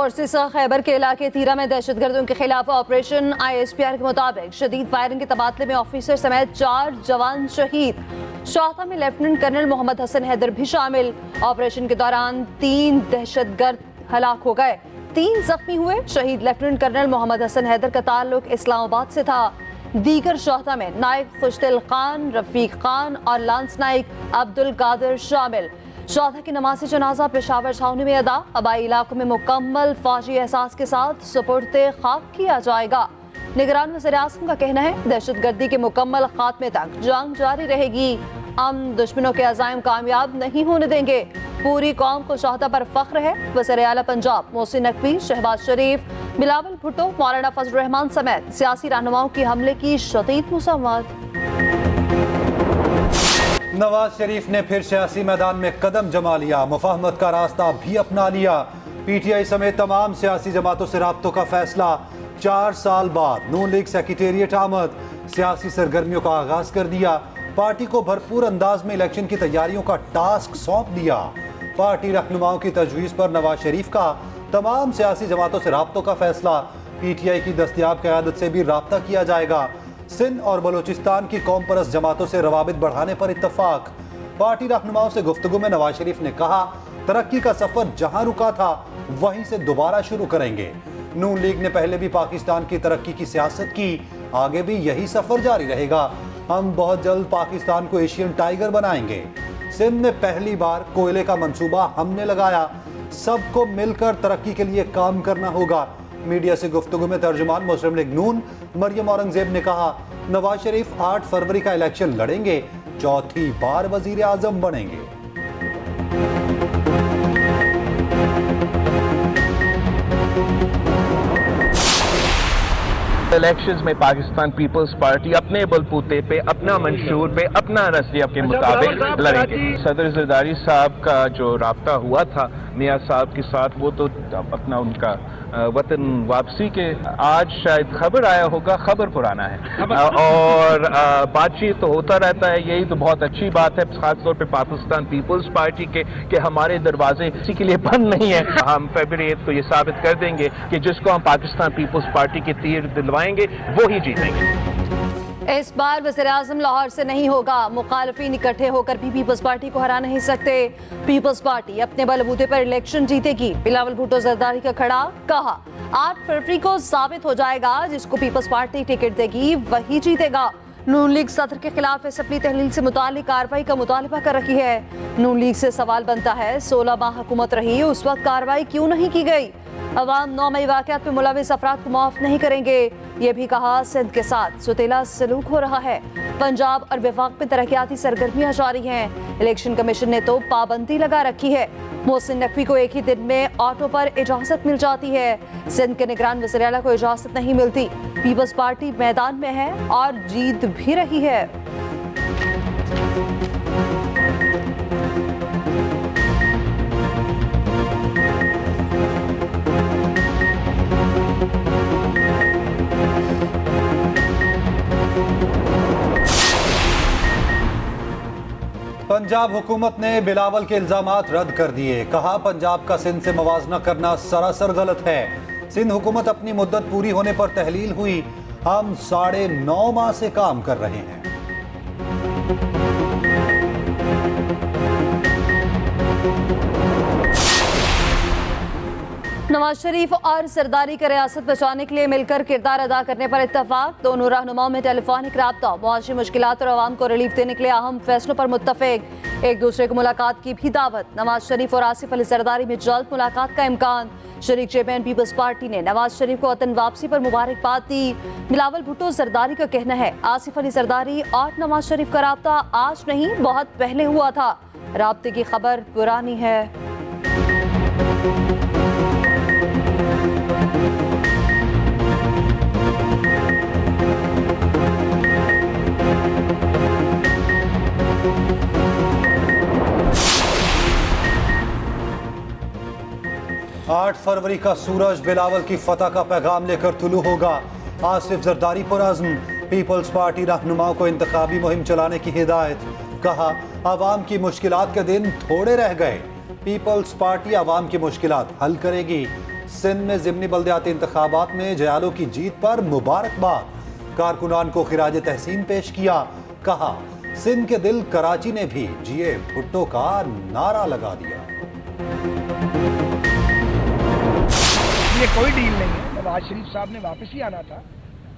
Forces Khyber के इलाके तीरा में दहशतगर्दों के खिलाफ ऑपरेशन। ISPR के मुताबिक शदीद फायरिंग के तबादले में ऑफिसर समेत 4 जवान शहीद। शौता में लेफ्टिनेंट कर्नल मोहम्मद हसन हैदर भी शामिल। ऑपरेशन के दौरान 3 दहशतगर्द हलाक हो गए, 3 जख्मी हुए। शहीद लेफ्टिनेंट कर्नल मोहम्मद हसन हैदर का ताल्लुक इस्लामाबाद से था। दीगर शौता में नायक खुशदिल खान, रफीक खान और लांस नाइक अब्दुल कादिर शामिल। शौता की नमाज़े जनाजा पेशावर छावनी में अदा। हवाई इलाकों में मुकम्मल फौजी एहसास के साथ सुपुर्दे खाक किया जाएगा। निगरान वज़ीर आज़म का कहना है दहशतगर्दी के मुकम्मल खात्मे तक जंग जारी रहेगी। हम दुश्मनों के अज़ाइम कामयाब नहीं होने देंगे। पूरी कौम को शौहदा पर फख्र है। वज़ीर आला पंजाब मोहसिन नकवी, शहबाज शरीफ, बिलावल भुट्टो, मौलाना फजल रहमान समेत सियासी रहनुमाओं की हमले की शदीद मुज़म्मत। नवाज शरीफ ने फिर सियासी मैदान में कदम जमा लिया, मुफाहमत का रास्ता भी अपना लिया। PTI समेत तमाम सियासी जमातों से राब्तों का फैसला। 4 साल बाद नून लीग सेक्रेटेरिएट आमद, सियासी सरगर्मियों का आगाज कर दिया। पार्टी को भरपूर अंदाज में इलेक्शन की तैयारियों का टास्क सौंप दिया। पार्टी रहनुमाओं की तजवीज़ पर नवाज शरीफ का तमाम सियासी जमातों से राब्तों का फैसला। PTI की दस्तयाब क़यादत से भी राब्ता किया जाएगा। सिंध और बलूचिस्तान की कौम परस्त जमातों से रवाबित बढ़ाने पर इत्तफाक। पार्टी रहनुमाओं से गुफ्तगू में नवाज शरीफ ने कहा तरक्की का सफर जहां रुका था वहीं से दोबारा शुरू करेंगे। नून लीग ने पहले भी पाकिस्तान की तरक्की की सियासत की, आगे भी यही सफर जारी रहेगा। हम बहुत जल्द पाकिस्तान को एशियन टाइगर बनाएंगे। सिंध में पहली बार कोयले का मंसूबा हमने लगाया, सबको मिलकर तरक्की के लिए काम करना होगा। मीडिया से गुफ्तगू में तर्जुमान मुस्लिम लीग नून मरियम औरंगजेब ने कहा नवाज शरीफ 8 फरवरी का इलेक्शन लड़ेंगे, 4थी बार वजीर आजम बनेंगे। इलेक्शंस में पाकिस्तान पीपल्स पार्टी अपने बलबूते पे, अपना मंशूर पे, अपना नजरिया के मुताबिक लड़ेंगे। सदर जरदारी साहब का जो राब्ता हुआ था मियां साहब के साथ, वो तो अपना उनका वतन वापसी के आज शायद खबर आया होगा, खबर पुराना है और बातचीत तो होता रहता है। यही तो बहुत अच्छी बात है खासतौर पे पाकिस्तान पीपल्स पार्टी के कि हमारे दरवाजे किसी के लिए बंद नहीं है। हम फरवरी 8 को ये साबित कर देंगे कि जिसको हम पाकिस्तान पीपल्स पार्टी के तीर दिलवाएंगे वो ही जीतेंगे। इस बार वज़ीर आज़म लाहौर से नहीं होगा। मुखालफिन इकट्ठे होकर भी पीपल्स पार्टी को हरा नहीं सकते। पीपल्स पार्टी अपने बलबूते पर इलेक्शन जीतेगी। बिलावल भुट्टो जरदारी का खड़ा, कहा 8 फरवरी को साबित हो जाएगा जिसको पीपल्स पार्टी टिकट देगी वही जीतेगा। नून लीग सदर के खिलाफ असम्बली तहलील से मुतालिक कार्रवाई का मुतालबा कर रही है। नून लीग से सवाल बनता है 16 माह हुकूमत रही, उस वक्त कार्रवाई क्यों नहीं की गई? अवाम 9 मई वाक़यात में मुलविस अफराद को माफ नहीं करेंगे। ये भी कहा सिंध के साथ सुतीला सलूक हो रहा है। पंजाब और वफाक में तरक्याती सरगर्मियां जारी हैं। इलेक्शन कमीशन ने तो पाबंदी लगा रखी है। मोहसिन नकवी को एक ही दिन में ऑटो पर इजाजत मिल जाती है। सिंध के निगरान वज़ीर आला को इजाजत नहीं मिलती। पीपल्स पार्टी मैदान में है और जीत भी रही है। पंजाब हुकूमत ने बिलावल के इल्जामात रद्द कर दिए। कहा पंजाब का सिंध से मवाजना करना सरासर गलत है। सिंध हुकूमत अपनी मुद्दत पूरी होने पर तहलील हुई। हम 9.5 माह से काम कर रहे हैं। नवाज शरीफ और सरदारी का रियासत बचाने के लिए मिलकर किरदार अदा करने पर इत्तफाक। दोनों रहनुमाओं में टेलीफोनिक राब्ता, मुआशी मुश्किलात और आवाम को रिलीफ देने के लिए अहम फैसलों पर मुत्तफिक। एक दूसरे को मुलाकात की भी दावत। नवाज शरीफ और आसिफ अली जरदारी में जल्द मुलाकात का इम्कान। शरीक चेयरमैन पीपल्स पार्टी ने नवाज शरीफ को वतन वापसी पर मुबारकबाद दी। बिलावल भुट्टो जरदारी का कहना है आसिफ अली जरदारी और नवाज शरीफ का राब्ता आज नहीं बहुत पहले हुआ था। राब्ते की खबर पुरानी है। 8 फरवरी का सूरज बिलावल की फतह का पैगाम लेकर तुलू होगा। आसिफ जरदारी पुरअज़्म, पीपल्स पार्टी रहनुमाओं को इंतखाबी मुहिम चलाने की हिदायत। कहा आवाम की मुश्किलात के दिन थोड़े रह गए, पीपल्स पार्टी आवाम की मुश्किलात हल करेगी। सिंध में ज़िमनी बल्दियाती इंतखाबात में जयालो की जीत पर मुबारकबाद, कारकुनान को खिराज तहसीन पेश किया। कहा सिंध के दिल कराची ने भी जिए भुट्टो का नारा लगा दिया। ये कोई डील नहीं है, नवाज शरीफ साहब ने वापस ही आना था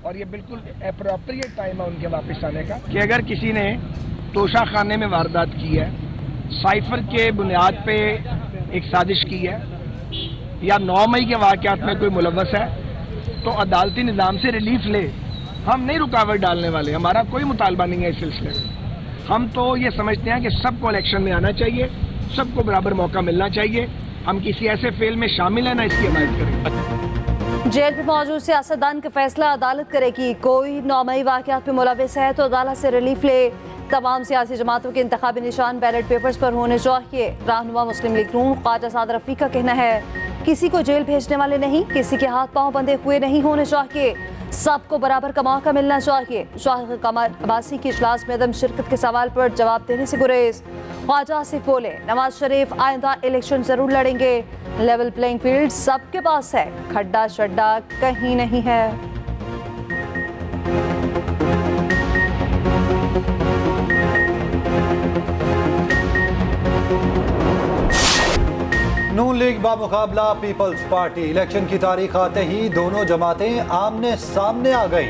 और ये बिल्कुल अप्रोप्रिएट टाइम है उनके वापस आने का कि अगर किसी ने तोशा खाने में वारदात की है, साइफर के बुनियाद पे एक साजिश की है या 9 मई के वाक़यात में कोई मुलव्वस है तो अदालती निज़ाम से रिलीफ ले। हम नहीं रुकावट डालने वाले, हमारा कोई मुतालबा नहीं है इस सिलसिले में। हम तो ये समझते हैं कि सबको इलेक्शन में आना चाहिए, सबको बराबर मौका मिलना चाहिए। हम किसी ऐसे फेल में शामिल है ना इसकी हिमायत करेंगे। जेल में मौजूद सियासतदान का फैसला अदालत करेगी। कोई 9 मई वाक़यात में मुलव्वस है तो अदालत से रिलीफ ले। तमाम सियासी जमातों के इंतखाबी निशान बैलेट पेपर्स पर होने चाहिए। रहनुमा मुस्लिम लीग नून ख्वाजा साद रफी का कहना है किसी को जेल भेजने वाले नहीं, किसी के हाथ पांव बंधे हुए नहीं होने चाहिए, सबको बराबर का मौका मिलना चाहिए। शाह कमर अब्बासी की इजलास में अदम शिरकत के सवाल पर जवाब देने से गुरेज। ख्वाजा आसिफ बोले नवाज शरीफ आइंदा इलेक्शन जरूर लड़ेंगे, लेवल प्लेइंग फील्ड सबके पास है, खड्डा शड्डा कहीं नहीं है। नून लीग बामुकाबला पीपल्स पार्टी, इलेक्शन की तारीख आते ही दोनों जमातें आमने सामने आ गई।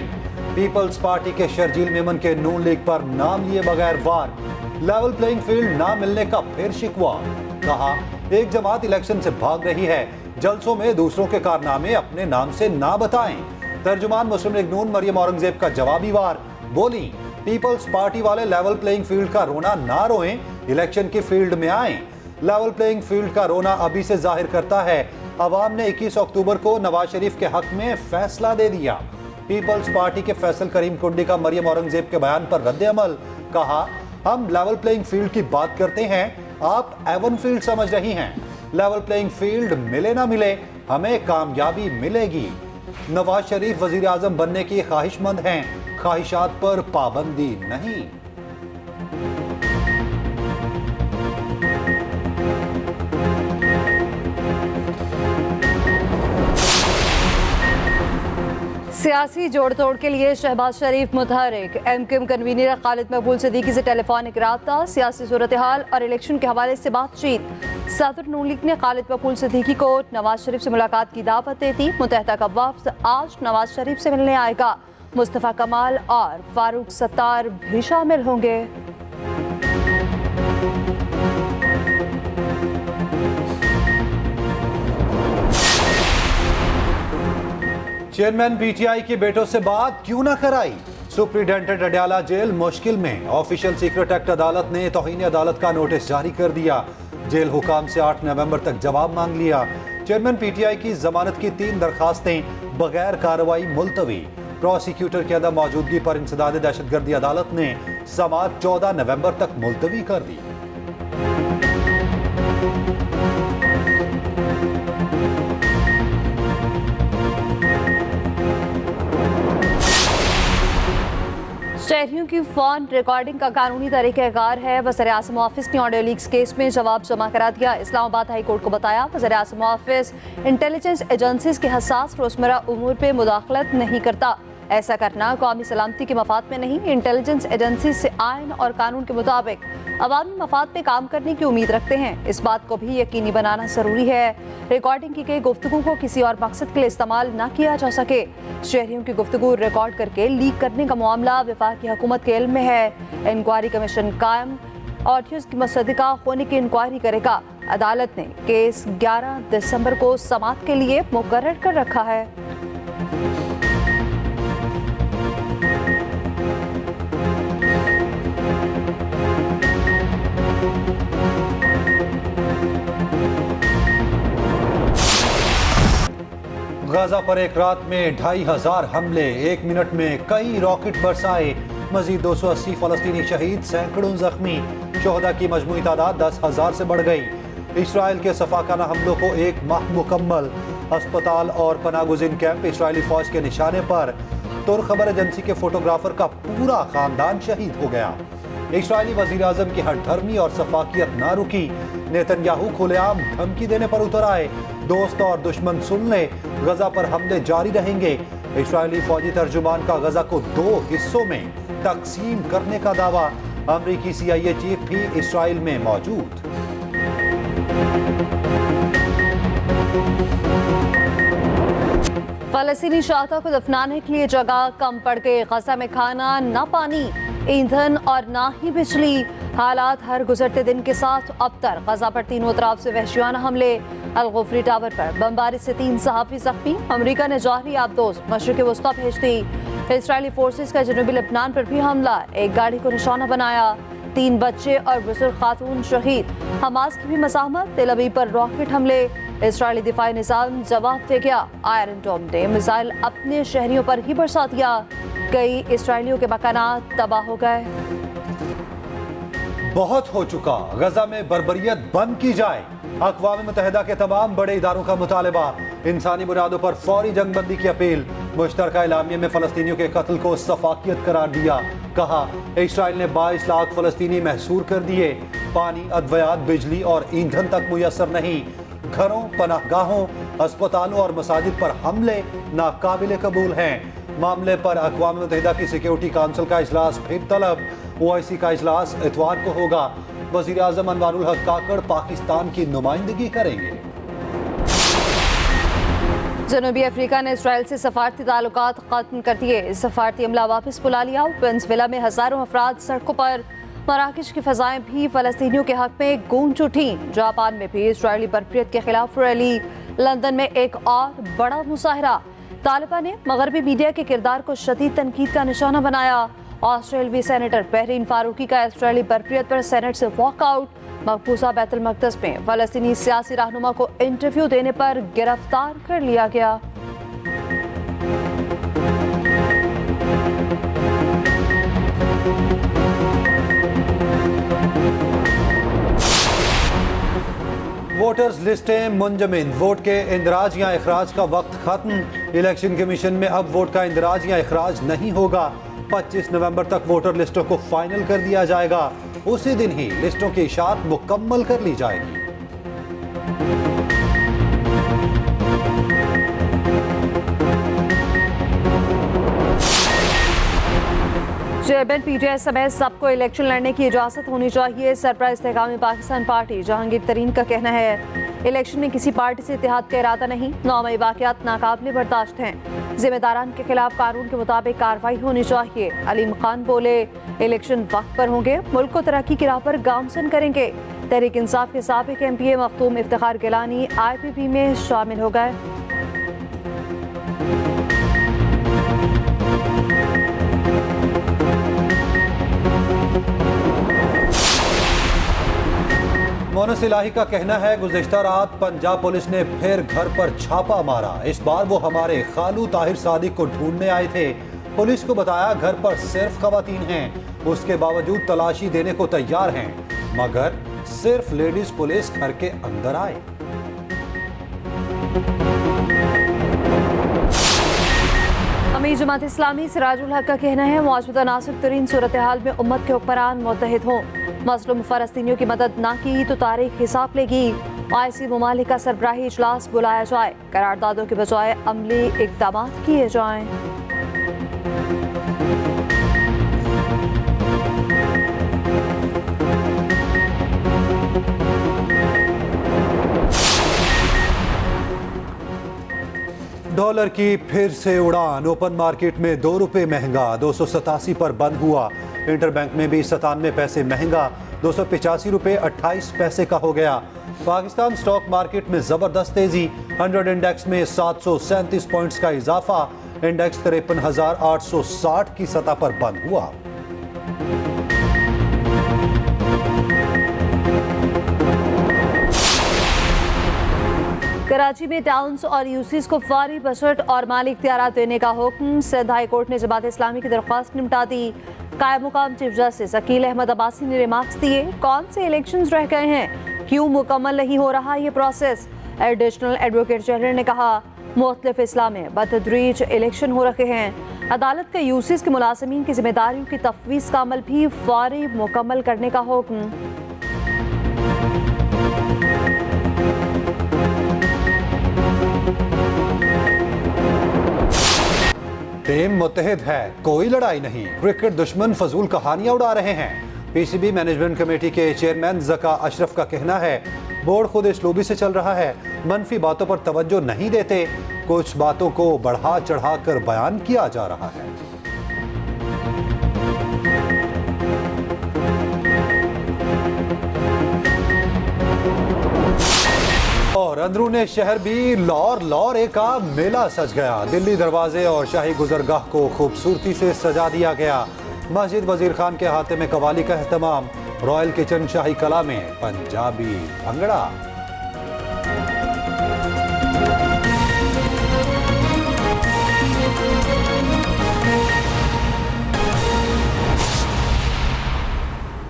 पीपल्स पार्टी के शर्जील मेमन के नून लीग पर नाम लिए बगैर वार, लेवल प्लेइंग फील्ड ना मिलने का फिर शिकवा। कहा एक जमात इलेक्शन से भाग रही है, जलसों में दूसरों के कारनामे अपने नाम से ना बताएं। तर्जुमान मुस्लिम लीग नून मरियम औरंगजेब का जवाबी वार, बोली पीपल्स पार्टी वाले लेवल प्लेइंग फील्ड का रोना ना रोएं, इलेक्शन की फील्ड में आएं। लेवल प्लेइंग फील्ड का रोना अभी से जाहिर करता है अवाम ने 21 अक्टूबर को नवाज शरीफ के हक में फैसला दे दिया। पीपल्स पार्टी के फैसल करीम कुंडी का मरियम औरंगजेब के बयान पर रद्द अमल, कहा हम लेवल प्लेइंग फील्ड की बात करते हैं, आप एवन फील्ड समझ रही हैं। लेवल प्लेइंग फील्ड मिले ना मिले हमें कामयाबी मिलेगी। नवाज शरीफ वजीर आजम बनने की ख्वाहिशमंद हैं, ख्वाहिशात पर पाबंदी नहीं। सियासी जोड़ तोड़ के लिए शहबाज शरीफ मुतहरिक। एमक्यूएम कन्वीनर खालिद मकबूल सिद्दीकी से टेलीफोनिक रब्ता, सियासी सूरत हाल और इलेक्शन के हवाले से बातचीत। सदर नून लीग ने खालिद मकबूल सिद्दीकी को नवाज शरीफ से मुलाकात की दावत दे दी। मुत्तहदा का वफ्द आज नवाज शरीफ से मिलने आएगा। मुस्तफ़ा कमाल और फारूक सत्तार भी शामिल होंगे। चेयरमैन पीटीआई के बेटों से बात क्यों ना कराई, सुप्रीडेंटेंट अडयाला जेल मुश्किल में। ऑफिशियल सीक्रेट एक्ट अदालत ने तौहीन अदालत का नोटिस जारी कर दिया। जेल हुकाम से 8 नवंबर तक जवाब मांग लिया। चेयरमैन पीटीआई की जमानत की 3 दरखास्तें बगैर कार्रवाई मुलतवी। प्रोसिक्यूटर की अदम मौजूदगी पर इंसदाद दहशतगर्दी अदालत ने समाअत 14 नवंबर तक मुलतवी कर दी। शहरियों की फोन रिकॉर्डिंग का कानूनी तरीक़ाकार है। वज़ीर-ए-आज़म ऑफिस ने ऑडियो लीक्स केस में जवाब जमा करा दिया। इस्लामाबाद हाई कोर्ट को बताया वज़ीर-ए-आज़म ऑफिस इंटेलिजेंस एजेंसीज के हसास रोज़मर्रा उमूर पे मुदाखलत नहीं करता। ऐसा करना कौमी सलामती के मफाद में नहीं, इंटेलिजेंस एजेंसी से आइन और कानून के मुताबिक अवामी मफाद पे काम करने की उम्मीद रखते हैं। इस बात को भी यकीनी बनाना ज़रूरी है रिकॉर्डिंग की गई गुफ्तगू को किसी और मकसद के लिए इस्तेमाल न किया जा सके। शहरियों की गुफ्तगू रिकॉर्ड करके लीक करने का मामला वफाकी हुकूमत के इल्म में है। इंक्वायरी कमीशन कायम, ऑडियोज की मुसद्दिका होने की इंक्वायरी करेगा। अदालत ने केस 11 दिसंबर को समाअत के लिए मुकर्रर कर रखा है। गाजा पर एक रात में 2500 हमले, 1 मिनट में कई रॉकेट बरसाए। मजीद 280 फलस्तीनी शहीद, सैकड़ों जख्मी। शोहदा की मजमूई तादाद 10,000 से बढ़ गई। इसराइल के सफाकाना हमलों को 1 माह मुकम्मल। अस्पताल और पनागुज़ीन कैंप इसराइली फौज के निशाने पर। तुर्क खबर एजेंसी के फोटोग्राफर का पूरा खानदान शहीद हो गया। इसराइली वजीर आजम की हठधर्मी और सफाकियत ना रुकी। नेतन्याहू खुलेआम धमकी देने पर उतर आए। दोस्त और दुश्मन सुन ले, गजा पर हमले जारी रहेंगे। इस्राएली फौजी तर्जुमान का गजा को 2 हिस्सों में तकसीम करने का दावा। अमरीकी CIA चीफ भी इस्राएल में मौजूद। फलस्तीनी शहादा को दफनाने के लिए जगह कम पड़ गई। गजा में खाना, ना पानी, ईंधन और ना ही बिजली। हालात हर गुजरते दिन के साथ अबतर। गजा पर तीनों तरफ से वहशियाना हमले। अल-गुफरी टावर पर बमबारी से 3 सहाफी जख्मी। अमेरिका ने जौहरी आबदोज मशरिक वस्ता भेज दी। इस्राएली फोर्सेस का जनूबी लेबनान पर भी हमला, एक गाड़ी को निशाना बनाया। 3 बच्चे और बुजुर्ग खातून शहीद। हमास की भी मज़ाहमत। तेल अवीव पर रॉकेट हमले। इस्राएली दिफाई निज़ाम जवाब दे गया। आयरन डोम ने मिसाइल अपने शहरियों पर ही बरसा दिया। कई इस्राएलियों के मकानात तबाह हो गए। बहुत हो चुका, गजा में बर्बरियत बंद की जाए। अक़वाम मुत्तहिदा के तमाम बड़े इदारों का मुतालबा। इंसानी बुनियादों पर फौरी जंगबंदी की अपील। मुश्तरका इलामिया में फलस्तीनियों के कत्ल को सफाकियत करार दिया। कहा इस्राएल ने 22 लाख फलस्तीनी महसूर कर दिए। पानी, अद्वियात, बिजली और ईंधन तक मुयसर नहीं। घरों, पनाहगाहों, अस्पतालों और मसाजिद पर हमले नाकाबिले कबूल हैं। मामले पर अक़वाम मुत्तहिदा की सिक्योरिटी काउंसिल का इजलास फिर तलब। OIC का इजलास इतवार को होगा। वज़ीर आज़म अनवारुल हक काकड़ पाकिस्तान की नुमाइंदगी करेंगे। जनूबी अफ्रीका ने इसराइल से सफारती ताल्लुकात खत्म कर दिए। सफारती अमला वापस बुला लिया। वेनेज़ुएला में हजारों अफराद सड़कों पर। मराकश की फजाएं भी फलस्तीनियों के हक में गूंज उठी। जापान में भी इसराइली बर्बरियत के खिलाफ रैली। लंदन में एक और बड़ा मुजाहरा। तालिबान ने मगरबी मीडिया के किरदार को शदीद तनकीद का निशाना बनाया। ऑस्ट्रेलवी सेनेटर बहरीन फारूकी का इसराइली बर्बरियत पर सेनेट से वॉकआउट। मकबूजा बैतुल मक़दस में फलस्तीनी सियासी रहनुमा को इंटरव्यू देने पर गिरफ्तार कर लिया गया। वोटर्स लिस्टें मुंजमिन। वोट के इंदराज या इखराज का वक्त खत्म। इलेक्शन कमीशन में अब वोट का इंदराज या इखराज नहीं होगा। 25 नवंबर तक वोटर लिस्टों को फाइनल कर दिया जाएगा। उसी दिन ही लिस्टों की इशाअत मुकम्मल कर ली जाएगी। चेयरमैन PTI समेत सबको इलेक्शन लड़ने की इजाजत होनी चाहिए। सरबराह इस्तेहकामी पाकिस्तान पार्टी जहांगीर तरीन का कहना है इलेक्शन में किसी पार्टी से इत्तेहाद का इरादा नहीं। नौमई वाक़यात नाकाबिले बर्दाश्त हैं। जिम्मेदारान के खिलाफ कानून के मुताबिक कार्रवाई होनी चाहिए। अलीम खान बोले इलेक्शन वक्त पर होंगे, मुल्क को तरक्की की राह पर गामजन करेंगे। तहरीक इंसाफ के साबिक MPA मखदूम इफ्तिखार गिलानी IPP में शामिल हो गए। मोनस इलाही का कहना है गुज़िश्ता रात पंजाब पुलिस ने फिर घर पर छापा मारा। इस बार वो हमारे खालू ताहिर सादिक को ढूंढने आए थे। पुलिस को बताया घर पर सिर्फ खवातीन हैं। उसके बावजूद तलाशी देने को तैयार हैं, मगर सिर्फ लेडीज पुलिस घर के अंदर आए। अमीर जमात इस्लामी सिराजुल हक का कहना है मौजूदा नाजुक तरीन सूरत हाल में उम्मत के हुक्मरान मुत्तहिद हों। मज़लूम फ़लस्तीनियों की मदद ना की तो तारीख हिसाब लेगी। OIC ममालिक का सरबराही इजलास बुलाया जाए। करारदादों के बजाय अमली इक़दाम किए जाएं। डॉलर की फिर से उड़ान। ओपन मार्केट में 2 रुपये महंगा, 287 पर बंद हुआ। इंटरबैंक में भी 97 पैसे महंगा, 285 रुपये 28 पैसे का हो गया। पाकिस्तान स्टॉक मार्केट में जबरदस्त तेजी। 100 इंडेक्स में 737 पॉइंट्स का इजाफा। इंडेक्स 53,860 की सतह पर बंद हुआ। कराची में टाउन्स और यूसीज को फौरी बजट और माली इख्तियारात देने का हुक्म। सिंध हाई कोर्ट ने जमात इस्लामी की दरख्वास्त निपटा दी। कायम मुकाम चीफ जस्टिस अकील अहमद अब्बासी ने रिमार्क्स दिए। कौन से इलेक्शंस रह गए हैं, क्यों मुकम्मल नहीं हो रहा ये प्रोसेस। एडिशनल एडवोकेट जनरल ने कहा मुख्तलिफ इस्लाम में बतदरीज इलेक्शन हो रखे हैं। अदालत का यूसीज के मुलाजमीन की जिम्मेदारियों की तफवीज़ का अमल भी फौरी मुकम्मल करने का हुक्म। टीम मुत्तहिद है, कोई लड़ाई नहीं। क्रिकेट दुश्मन फजूल कहानियां उड़ा रहे हैं। पीसीबी मैनेजमेंट कमेटी के चेयरमैन जका अशरफ का कहना है, बोर्ड खुद इसलूबी से चल रहा है, मनफी बातों पर तवज्जो नहीं देते, कुछ बातों को बढ़ा चढ़ाकर बयान किया जा रहा है। और अंदरूने शहर भी लौर का मेला सज गया। दिल्ली दरवाजे और शाही गुजरगाह को खूबसूरती से सजा दिया गया। मस्जिद वजीर खान के हाथे में कवाली का एहतमाम। रॉयल किचन शाही कला में पंजाबी भंगड़ा।